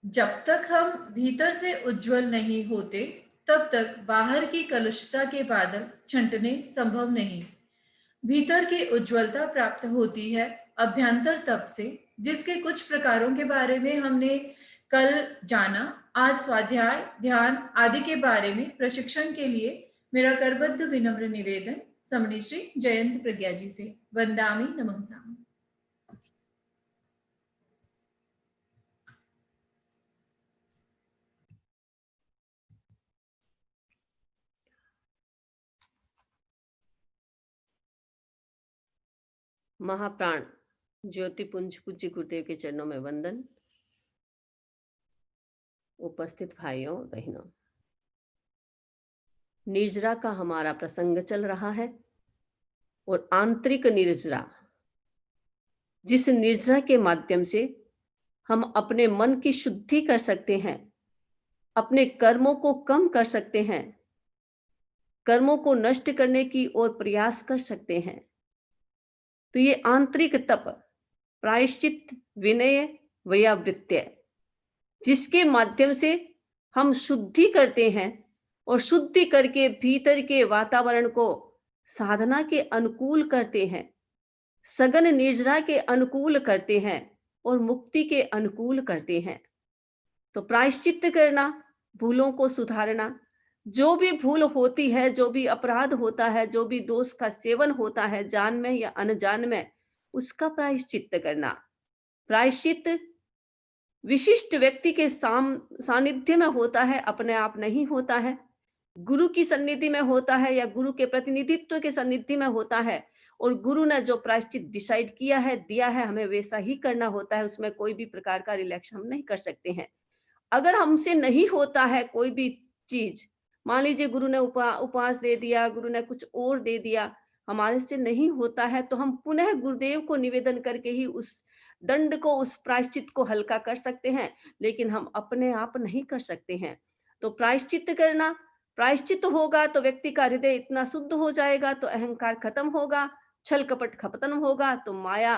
जब तक हम भीतर से उज्जवल नहीं होते, तब तक बाहर की कलुषता के बादल छंटने संभव नहीं। भीतर की उज्ज्वलता प्राप्त होती है अभ्यंतर तप से, जिसके कुछ प्रकारों के बारे में हमने कल जाना। आज स्वाध्याय, ध्यान आदि के बारे में प्रशिक्षण के लिए मेरा करबद्ध विनम्र निवेदन समणी श्री जयंत प्रज्ञा जी से। वंदामि नमः। महाप्राण ज्योतिपुंज पूज्य गुरुदेव के चरणों में वंदन। उपस्थित भाइयों बहनों, निर्जरा का हमारा प्रसंग चल रहा है और आंतरिक निर्जरा, जिस निर्जरा के माध्यम से हम अपने मन की शुद्धि कर सकते हैं, अपने कर्मों को कम कर सकते हैं, कर्मों को नष्ट करने की ओर प्रयास कर सकते हैं। तो ये आंतरिक तप, प्रायश्चित, विनय, वैयावृत्य, जिसके माध्यम से हम शुद्धि करते हैं और शुद्धि करके भीतर के वातावरण को साधना के अनुकूल करते हैं, सघन निर्जरा के अनुकूल करते हैं और मुक्ति के अनुकूल करते हैं। तो प्रायश्चित करना, भूलों को सुधारना, जो भी भूल होती है, जो भी अपराध होता है, जो भी दोष का सेवन होता है, जान में या अनजान में, उसका प्रायश्चित करना। प्रायश्चित विशिष्ट व्यक्ति के सानिध्य में होता है, अपने आप नहीं होता है। गुरु की सन्निधि में होता है या गुरु के प्रतिनिधित्व के सन्निधि में होता है, और गुरु ने जो प्रायश्चित डिसाइड किया है, दिया है, हमें वैसा ही करना होता है। उसमें कोई भी प्रकार का रिलैक्स हम नहीं कर सकते हैं। अगर हमसे नहीं होता है कोई भी चीज, मान लीजिए गुरु ने उपवास दे दिया, गुरु ने कुछ और दे दिया, हमारे से नहीं होता है, तो हम पुनः गुरुदेव को निवेदन करके ही उस दंड को, उस प्रायश्चित को हल्का कर सकते हैं, लेकिन हम अपने आप नहीं कर सकते हैं। तो प्रायश्चित करना, प्रायश्चित होगा तो व्यक्ति का हृदय इतना शुद्ध हो जाएगा, तो अहंकार खत्म होगा, छल कपट खत्म होगा, तो माया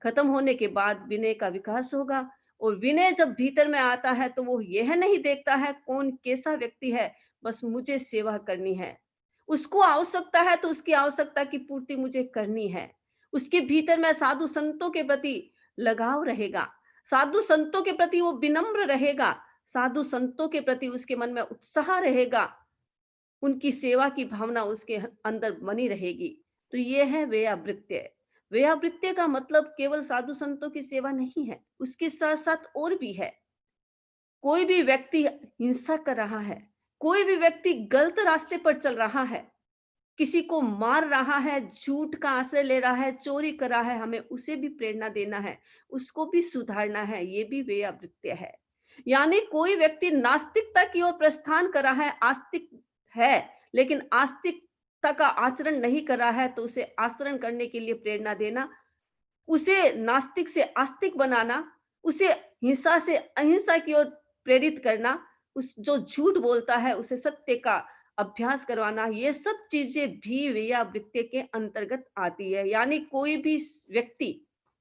खत्म होने के बाद विनय का विकास होगा। और विनय जब भीतर में आता है तो वो यह नहीं देखता है कौन कैसा व्यक्ति है, बस मुझे सेवा करनी है। उसको आवश्यकता है तो उसकी आवश्यकता की पूर्ति मुझे करनी है। उसके भीतर में साधु संतों के प्रति लगाव रहेगा, साधु संतों के प्रति वो विनम्र रहेगा, साधु संतों के प्रति उसके मन में उत्साह रहेगा, उनकी सेवा की भावना उसके अंदर बनी रहेगी। तो ये है व्यावृत्य। व्यावृत्य का मतलब केवल साधु संतों की सेवा नहीं है, उसके साथ साथ और भी है। कोई भी व्यक्ति हिंसा कर रहा है, कोई भी व्यक्ति गलत रास्ते पर चल रहा है, किसी को मार रहा है, झूठ का आश्रय ले रहा है, चोरी कर रहा है, हमें उसे भी प्रेरणा देना है, उसको भी सुधारना है। ये भी व्यावृत्य है। यानी कोई व्यक्ति नास्तिकता की ओर प्रस्थान कर रहा है, आस्तिक है, लेकिन आस्तिकता का आचरण नहीं कर रहा है, तो उसे आचरण करने के लिए प्रेरणा देना, उसे नास्तिक से आस्तिक बनाना, उसे हिंसा से अहिंसा की ओर प्रेरित करना, उस जो झूठ बोलता है उसे सत्य का अभ्यास करवाना, ये सब चीजें भी व्यावृत्ति के अंतर्गत आती है। यानी कोई भी व्यक्ति,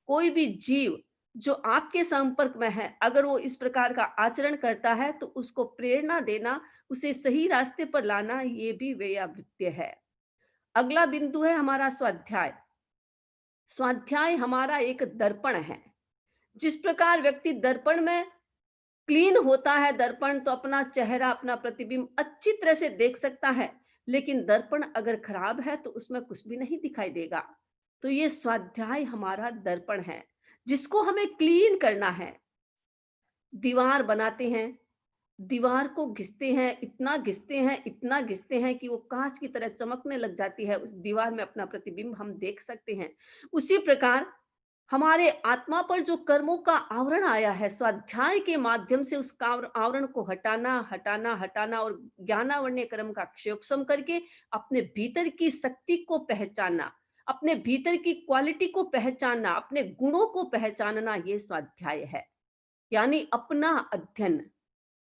कोई भी जीव जो आपके संपर्क में है, अगर वो इस प्रकार का आचरण करता है तो उसको प्रेरणा देना, उसे सही रास्ते पर लाना, ये भी व्यावृत्ति है। अगला बिंदु है हमारा स्वाध्याय। स्वाध्याय हमारा एक दर्पण है। जिस प्रकार व्यक्ति दर्पण में क्लीन होता है, दर्पण तो अपना चेहरा, अपना प्रतिबिंब अच्छी तरह से देख सकता है, लेकिन दर्पण अगर खराब है तो उसमें कुछ भी नहीं दिखाई देगा। तो ये स्वाध्याय हमारा दर्पण है, जिसको हमें क्लीन करना है। दीवार बनाते हैं, दीवार को घिसते हैं, इतना घिसते हैं, इतना घिसते हैं कि वो कांच की तरह चमकने लग जाती है, उस दीवार में अपना प्रतिबिंब हम देख सकते हैं। उसी प्रकार हमारे आत्मा पर जो कर्मों का आवरण आया है, स्वाध्याय के माध्यम से उस आवरण को हटाना, हटाना, हटाना और ज्ञानावरण्य कर्म का क्षयोपशम करके अपने भीतर की शक्ति को पहचानना, अपने भीतर की क्वालिटी को पहचानना, अपने गुणों को पहचानना, ये स्वाध्याय है। यानी अपना अध्ययन।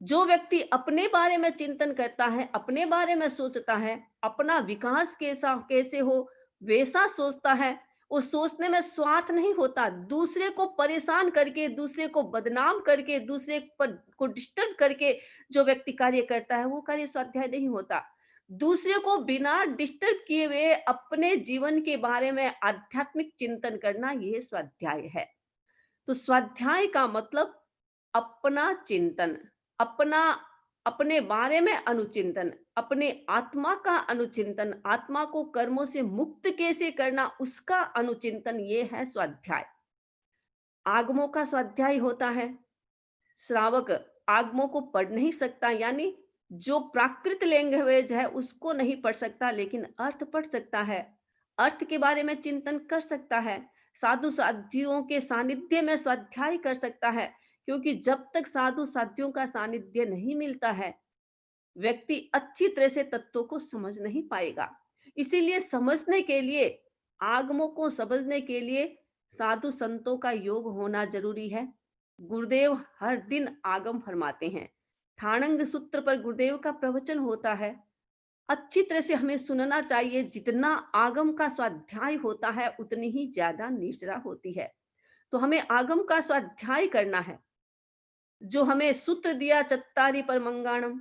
जो व्यक्ति अपने बारे में चिंतन करता है, अपने बारे में सोचता है, अपना विकास कैसा कैसे हो वैसा सोचता है, और सोचने में स्वार्थ नहीं होता। दूसरे को परेशान करके, दूसरे को बदनाम करके, दूसरे पर को डिस्टर्ब करके जो व्यक्ति कार्य करता है, वो कार्य स्वाध्याय नहीं होता। दूसरे को बिना डिस्टर्ब किए हुए अपने जीवन के बारे में आध्यात्मिक चिंतन करना, ये स्वाध्याय है। तो स्वाध्याय का मतलब अपना चिंतन, अपना अपने बारे में अनुचिंतन, अपने आत्मा का अनुचिंतन, आत्मा को कर्मों से मुक्त कैसे करना, उसका अनुचिंतन, ये है स्वाध्याय। आगमों का स्वाध्याय होता है। श्रावक आगमों को पढ़ नहीं सकता, यानी जो प्राकृत लैंग्वेज है उसको नहीं पढ़ सकता, लेकिन अर्थ पढ़ सकता है, अर्थ के बारे में चिंतन कर सकता है, साधु साध्वियों के सानिध्य में स्वाध्याय कर सकता है। क्योंकि जब तक साधु साध्वियों का सानिध्य नहीं मिलता है, व्यक्ति अच्छी तरह से तत्वों को समझ नहीं पाएगा। इसीलिए समझने के लिए, आगमों को समझने के लिए साधु संतों का योग होना जरूरी है। गुरुदेव हर दिन आगम फरमाते हैं। ठाणंग सूत्र पर गुरुदेव का प्रवचन होता है। अच्छी तरह से हमें सुनना चाहिए। जितना आगम का स्वाध्याय होता है, उतनी ही ज्यादा निर्जरा होती है। तो हमें आगम का स्वाध्याय करना है। जो हमें सूत्र दिया, चत्तारी पर मंगाणम,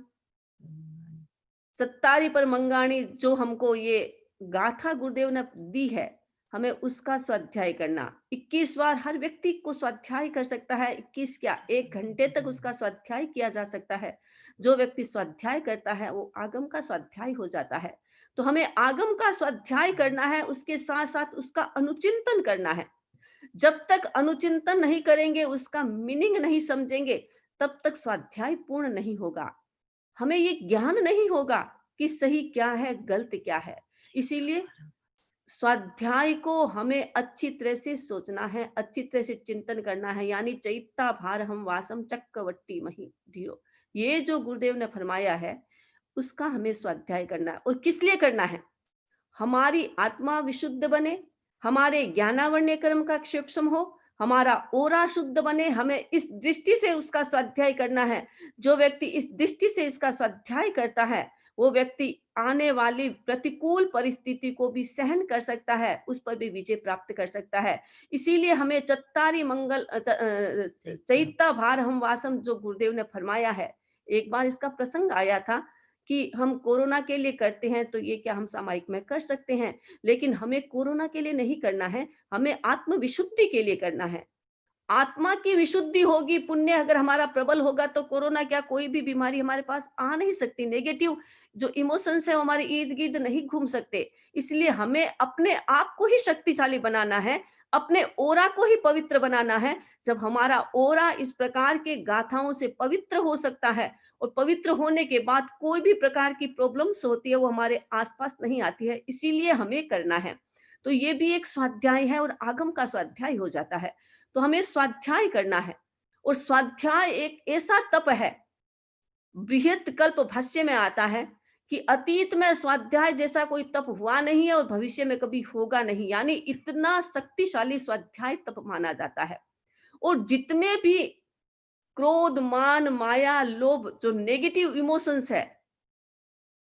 चत्तारी पर मंगाणी, जो हमको ये गाथा गुरुदेव ने दी है, हमें उसका स्वाध्याय करना। 21 बार हर व्यक्ति को स्वाध्याय कर सकता है। 21 क्या, 1 घंटे तक उसका स्वाध्याय किया जा सकता है। जो व्यक्ति स्वाध्याय करता है वो आगम का स्वाध्याय हो जाता है। तो हमें आगम का स्वाध्याय करना है, उसके साथ साथ उसका अनुचिंतन करना है। जब तक अनुचिंतन नहीं करेंगे, उसका मीनिंग नहीं समझेंगे, तब तक स्वाध्याय पूर्ण नहीं होगा। हमें ये ज्ञान नहीं होगा कि सही क्या है, गलत क्या है। इसीलिए स्वाध्याय को हमें अच्छी तरह से सोचना है, अच्छी तरह से चिंतन करना है। यानी चैत्ता भार हम वासम चक्रवट्टी मही धियो, ये जो गुरुदेव ने फरमाया है, उसका हमें स्वाध्याय करना है। और किस लिए करना है? हमारी आत्मा विशुद्ध बने, हमारे ज्ञानावर्ण कर्म का क्षेपसम हो, हमारा ओरा शुद्ध बने। हमें इस दृष्टि से उसका स्वाध्याय करना है। जो व्यक्ति इस दृष्टि से इसका स्वाध्याय करता है, वो व्यक्ति आने वाली प्रतिकूल परिस्थिति को भी सहन कर सकता है, उस पर भी विजय प्राप्त कर सकता है। इसीलिए हमें चत्तारी मंगल चैत्ता भार हम वासम, जो गुरुदेव ने फरमाया है, एक बार इसका प्रसंग आया था कि हम कोरोना के लिए करते हैं, तो ये क्या हम सामायिक में कर सकते हैं, लेकिन हमें कोरोना के लिए नहीं करना है, हमें आत्म विशुद्धि के लिए करना है। आत्मा की विशुद्धि होगी, पुण्य अगर हमारा प्रबल होगा, तो कोरोना क्या, कोई भी बीमारी हमारे पास आ नहीं सकती। नेगेटिव जो इमोशंस है वो हमारे इर्द गिर्द नहीं घूम सकते। इसलिए हमें अपने आप को ही शक्तिशाली बनाना है, अपने ओरा को ही पवित्र बनाना है। जब हमारा ओरा इस प्रकार के गाथाओं से पवित्र हो सकता है, और पवित्र होने के बाद कोई भी प्रकार की प्रॉब्लम्स होती है वो हमारे आसपास नहीं आती है। इसीलिए हमें करना है। तो ये भी एक स्वाध्याय है और आगम का स्वाध्याय हो जाता है। तो हमें स्वाध्याय करना है। और स्वाध्याय एक ऐसा तप है, बृहत कल्प भाष्य में आता है कि अतीत में स्वाध्याय जैसा कोई तप हुआ नहीं है और भविष्य में कभी होगा नहीं। यानी इतना शक्तिशाली स्वाध्याय तप माना जाता है। और जितने भी क्रोध, मान, माया, लोभ, जो नेगेटिव इमोशंस है,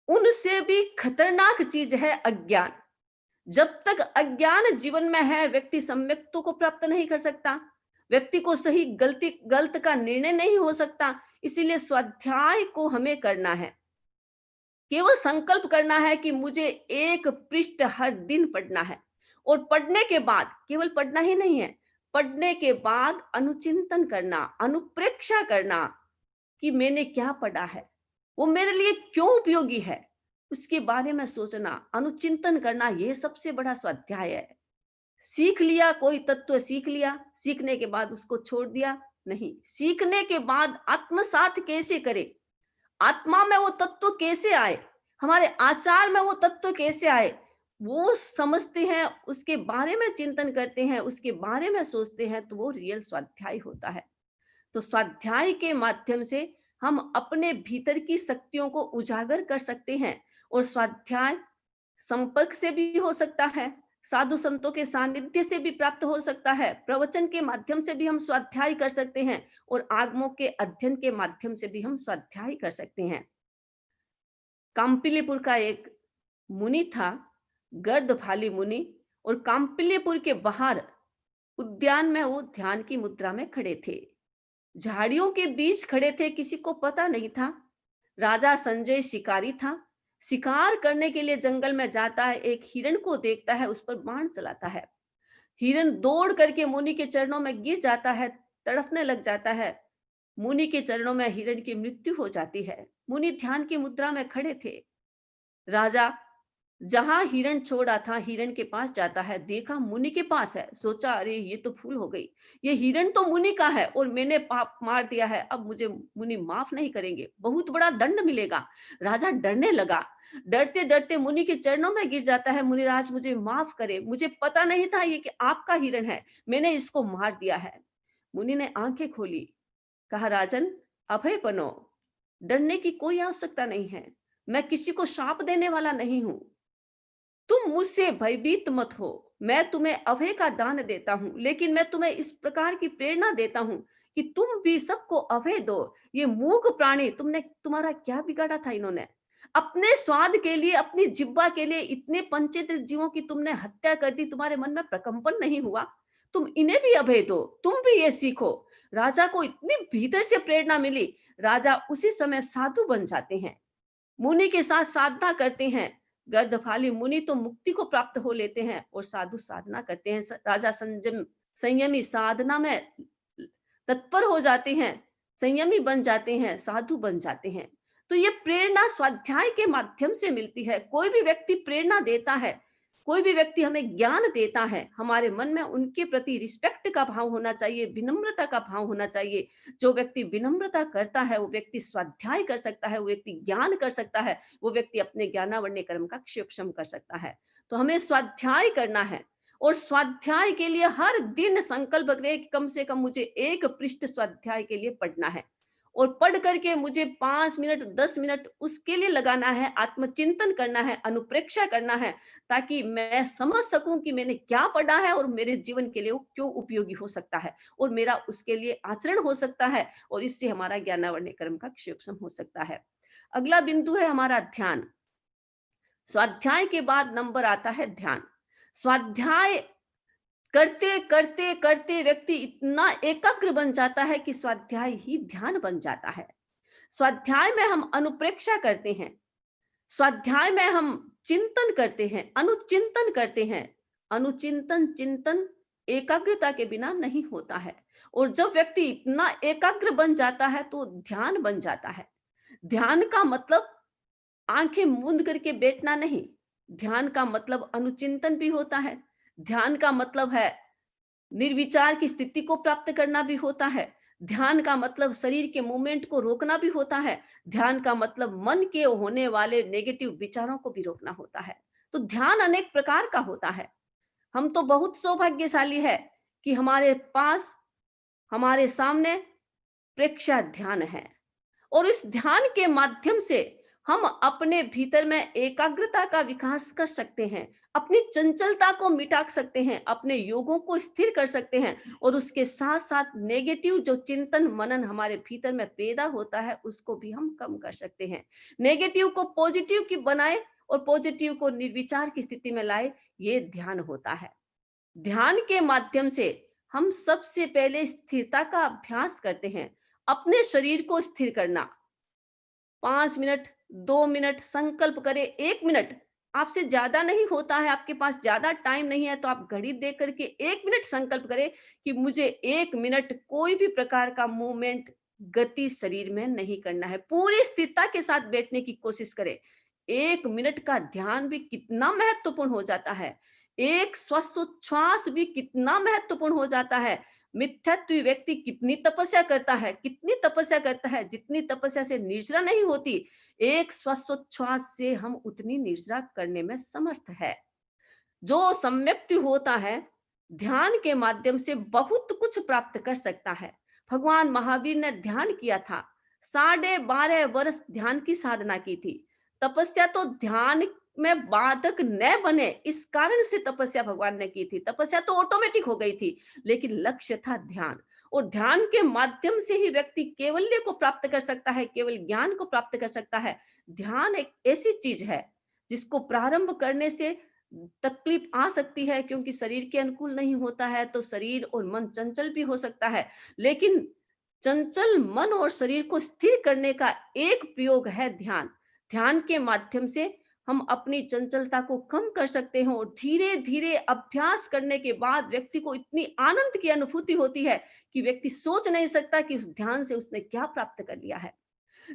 उनसे भी खतरनाक चीज है अज्ञान। जब तक अज्ञान जीवन में है, व्यक्ति सम्यक्तों को प्राप्त नहीं कर सकता, व्यक्ति को सही गलत का निर्णय नहीं हो सकता। इसीलिए स्वाध्याय को हमें करना है। केवल संकल्प करना है कि मुझे 1 पृष्ठ हर दिन पढ़ना है। और पढ़ने के बाद केवल पढ़ना ही नहीं है, पढ़ने के बाद अनुचिंतन करना, अनुप्रेक्षा करना कि मैंने क्या पढ़ा है, वो मेरे लिए क्यों उपयोगी है, उसके बारे में सोचना, अनुचिंतन करना, ये सबसे बड़ा स्वाध्याय है। सीख लिया, कोई तत्व सीख लिया, सीखने के बाद उसको छोड़ दिया, नहीं। सीखने के बाद आत्मसात कैसे करें, आत्मा में वो तत्व कैसे आए, हमारे आचार में वो तत्व कैसे आए, वो समझते हैं, उसके बारे में चिंतन करते हैं, उसके बारे में सोचते हैं, तो वो रियल स्वाध्याय होता है। तो स्वाध्याय के माध्यम से हम अपने भीतर की शक्तियों को उजागर कर सकते हैं। और स्वाध्याय संपर्क से भी हो सकता है, साधु संतों के सानिध्य से भी प्राप्त हो सकता है, प्रवचन के माध्यम से भी हम स्वाध्याय कर सकते हैं, और आगमों के अध्ययन के माध्यम से भी हम स्वाध्याय कर सकते हैं। काम्पिलीपुर का एक मुनि था, गर्दभाली मुनि। और काम्पिल्यपुर के बाहर उद्यान में वो ध्यान की मुद्रा में खड़े थे। झाड़ियों के बीच खड़े थे, किसी को पता नहीं था। राजा संजय शिकारी था। शिकार करने के लिए जंगल में जाता है, एक हिरण को देखता है, उस पर बाण चलाता है। हिरण दौड़ करके मुनि के चरणों में गिर जाता है, तड़पने लग जाता है। मुनि के चरणों में हिरण की मृत्यु हो जाती है। मुनि ध्यान की मुद्रा में खड़े थे। राजा जहां हिरण छोड़ा था, हिरण के पास जाता है, देखा मुनि के पास है, सोचा अरे ये तो भूल हो गई, ये हिरण तो मुनि का है और मैंने पाप मार दिया है, अब मुझे मुनि माफ नहीं करेंगे, बहुत बड़ा दंड मिलेगा। राजा डरने लगा। डरते डरते मुनि के चरणों में गिर जाता है, मुनिराज मुझे माफ करे, मुझे पता नहीं था ये कि आपका हिरण है, मैंने इसको मार दिया है। मुनि ने आंखें खोली, कहा राजन अभय बनो, डरने की कोई आवश्यकता नहीं है, मैं किसी को शाप देने वाला नहीं हूं, तुम मुझसे भयभीत मत हो, मैं तुम्हें अभय का दान देता हूं, लेकिन मैं तुम्हें इस प्रकार की प्रेरणा देता हूं कि तुम भी सबको अभय दो। ये मूक प्राणी, तुमने तुम्हारा क्या बिगाड़ा था? इन्होंने अपने स्वाद के लिए, अपनी जिह्वा के लिए इतने पंचेंद्र जीवों की तुमने हत्या कर दी, तुम्हारे मन में प्रकंपन नहीं हुआ? तुम इन्हें भी अभय दो, तुम भी ये सीखो। राजा को इतनी भीतर से प्रेरणा मिली, राजा उसी समय साधु बन जाते हैं, मुनि के साथ साधना करते हैं। गर्दभाली मुनि तो मुक्ति को प्राप्त हो लेते हैं और साधु साधना करते हैं। राजा संयमी साधना में तत्पर हो जाते हैं, संयमी बन जाते हैं, साधु बन जाते हैं। तो ये प्रेरणा स्वाध्याय के माध्यम से मिलती है। कोई भी व्यक्ति प्रेरणा देता है, कोई भी व्यक्ति हमें ज्ञान देता है, हमारे मन में उनके प्रति रिस्पेक्ट का भाव होना चाहिए, विनम्रता का भाव होना चाहिए। जो व्यक्ति विनम्रता करता है, वो व्यक्ति स्वाध्याय कर सकता है, वो व्यक्ति ज्ञान कर सकता है, वो व्यक्ति अपने ज्ञानावर्ण कर्म का क्षेपशम कर सकता है। तो हमें स्वाध्याय करना है और स्वाध्याय के लिए हर दिन संकल्प करें कि कम से कम मुझे 1 पृष्ठ स्वाध्याय के लिए पढ़ना है और पढ़ करके मुझे 5 मिनट 10 मिनट उसके लिए लगाना है, आत्मचिंतन करना है, अनुप्रेक्षा करना है, ताकि मैं समझ सकूं कि मैंने क्या पढ़ा है और मेरे जीवन के लिए वो क्यों उपयोगी हो सकता है और मेरा उसके लिए आचरण हो सकता है और इससे हमारा ज्ञानावर्ण कर्म का क्षेपशम हो सकता है। अगला बिंदु है हमारा ध्यान। स्वाध्याय के बाद नंबर आता है ध्यान। स्वाध्याय करते करते करते व्यक्ति इतना एकाग्र बन जाता है कि स्वाध्याय ही ध्यान बन जाता है। स्वाध्याय में हम अनुप्रेक्षा करते हैं, स्वाध्याय में हम चिंतन करते हैं, अनुचिंतन करते हैं। अनुचिंतन चिंतन एकाग्रता के बिना नहीं होता है और जब व्यक्ति इतना एकाग्र बन जाता है तो ध्यान बन जाता है। ध्यान का मतलब आंखें मूंद करके बैठना नहीं, ध्यान का मतलब अनुचिंतन भी होता है। ध्यान का मतलब है निर्विचार की स्थिति को प्राप्त करना भी होता है। ध्यान का मतलब शरीर के मूवमेंट को रोकना भी होता है। ध्यान का मतलब मन के होने वाले नेगेटिव विचारों को भी रोकना होता है। तो ध्यान अनेक प्रकार का होता है। हम तो बहुत सौभाग्यशाली है कि हमारे पास, हमारे सामने प्रेक्षा ध्यान है और इस ध्यान के माध्यम से हम अपने भीतर में एकाग्रता का विकास कर सकते हैं, अपनी चंचलता को मिटा सकते हैं, अपने योगों को स्थिर कर सकते हैं और उसके साथ साथ नेगेटिव जो चिंतन मनन हमारे भीतर में पैदा होता है उसको भी हम कम कर सकते हैं। नेगेटिव को पॉजिटिव की बनाए और पॉजिटिव को निर्विचार की स्थिति में लाए, ये ध्यान होता है। ध्यान के माध्यम से हम सबसे पहले स्थिरता का अभ्यास करते हैं, अपने शरीर को स्थिर करना। 5 मिनट, 2 मिनट संकल्प करें, 1 मिनट आपसे ज्यादा नहीं होता है, आपके पास ज्यादा टाइम नहीं है तो आप घड़ी देख करके 1 मिनट संकल्प करें कि मुझे 1 मिनट कोई भी प्रकार का मूवमेंट, गति शरीर में नहीं करना है। पूरी स्थिरता के साथ बैठने की कोशिश करें। 1 मिनट का ध्यान भी कितना महत्वपूर्ण हो जाता है, एक श्वासोच्छ्वास भी कितना महत्वपूर्ण हो जाता है। मिथ्यात्वी व्यक्ति कितनी तपस्या करता है, कितनी तपस्या करता है, जितनी तपस्या से निर्जरा नहीं होती, एक श्वासोच्छ्वास से हम उतनी निर्जरा करने में समर्थ है। जो सम्यक्ति होता है ध्यान के माध्यम से बहुत कुछ प्राप्त कर सकता है। भगवान महावीर ने ध्यान किया था, 12.5 वर्ष ध्यान की साधना की थी। तपस्या तो ध्यान में बाधक न बने इस कारण से तपस्या भगवान ने की थी। तपस्या तो ऑटोमेटिक हो गई थी, लेकिन लक्ष्य था ध्यान और ध्यान के माध्यम से ही व्यक्ति केवल्य को प्राप्त कर सकता है, केवल ज्ञान को प्राप्त कर सकता है। ध्यान एक ऐसी चीज है जिसको प्रारंभ करने से तकलीफ आ सकती है, क्योंकि शरीर के अनुकूल नहीं होता है, तो शरीर और मन चंचल भी हो सकता है। लेकिन चंचल मन और शरीर को स्थिर करने का एक प्रयोग है ध्यान। ध्यान के माध्यम से हम अपनी चंचलता को कम कर सकते हैं, और धीरे धीरे अभ्यास करने के बाद व्यक्ति को इतनी आनंद की अनुभूति होती है कि व्यक्ति सोच नहीं सकता कि उस ध्यान से उसने क्या प्राप्त कर लिया है।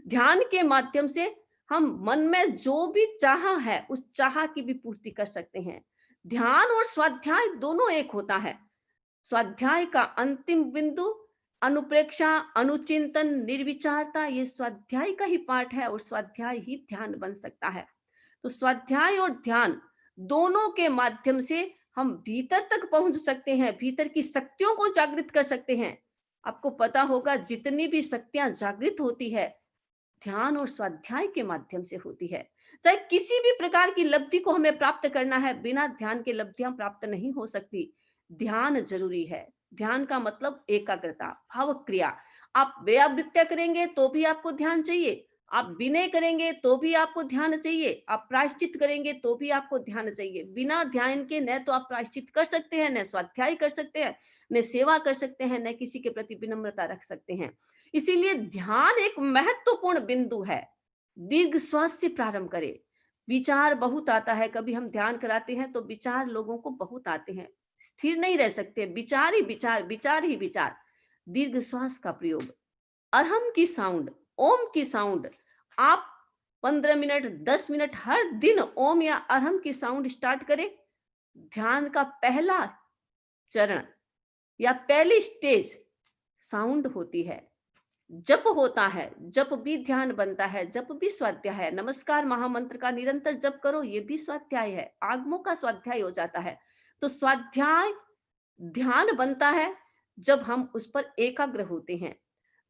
ध्यान के माध्यम से हम मन में जो भी चाह है, उस चाह की भी पूर्ति कर सकते हैं। ध्यान और स्वाध्याय दोनों एक होता है। स्वाध्याय का अंतिम बिंदु अनुप्रेक्षा, अनुचिंतन, निर्विचारता, ये स्वाध्याय का ही पार्ट है, और स्वाध्याय ही ध्यान बन सकता है। तो स्वाध्याय और ध्यान दोनों के माध्यम से हम भीतर तक पहुंच सकते हैं, भीतर की शक्तियों को जागृत कर सकते हैं। आपको पता होगा, जितनी भी शक्तियां जागृत होती है, ध्यान और स्वाध्याय के माध्यम से होती है। चाहे किसी भी प्रकार की लब्धि को हमें प्राप्त करना है, बिना ध्यान के लब्धियां प्राप्त नहीं हो सकती। ध्यान जरूरी है। ध्यान का मतलब एकाग्रता, भाव क्रिया। आप व्यावृत्ति करेंगे तो भी आपको ध्यान चाहिए, आप विनय करेंगे तो भी आपको ध्यान चाहिए, आप प्रायश्चित करेंगे तो भी आपको ध्यान चाहिए। बिना ध्यान के न तो आप प्रायश्चित कर सकते हैं, न स्वाध्याय कर सकते हैं, न सेवा कर सकते हैं, न किसी के प्रति विनम्रता रख सकते हैं। इसीलिए ध्यान एक महत्वपूर्ण बिंदु है। दीर्घ श्वास से प्रारंभ करें। विचार बहुत आता है, कभी हम ध्यान कराते हैं तो विचार लोगों को बहुत आते हैं, स्थिर नहीं रह सकते, विचार ही विचार, विचार ही विचार। दीर्घ श्वास का प्रयोग, अरहम की साउंड, ओम की साउंड, आप 15 मिनट 10 मिनट हर दिन ओम या अरहम की साउंड स्टार्ट करें। ध्यान का पहला चरण या पहली स्टेज साउंड होती है, जप होता है, जप भी ध्यान बनता है, जप भी स्वाध्याय है। नमस्कार महामंत्र का निरंतर जप करो, ये भी स्वाध्याय है, आगमों का स्वाध्याय हो जाता है। तो स्वाध्याय ध्यान बनता है जब हम उस पर एकाग्र होते हैं।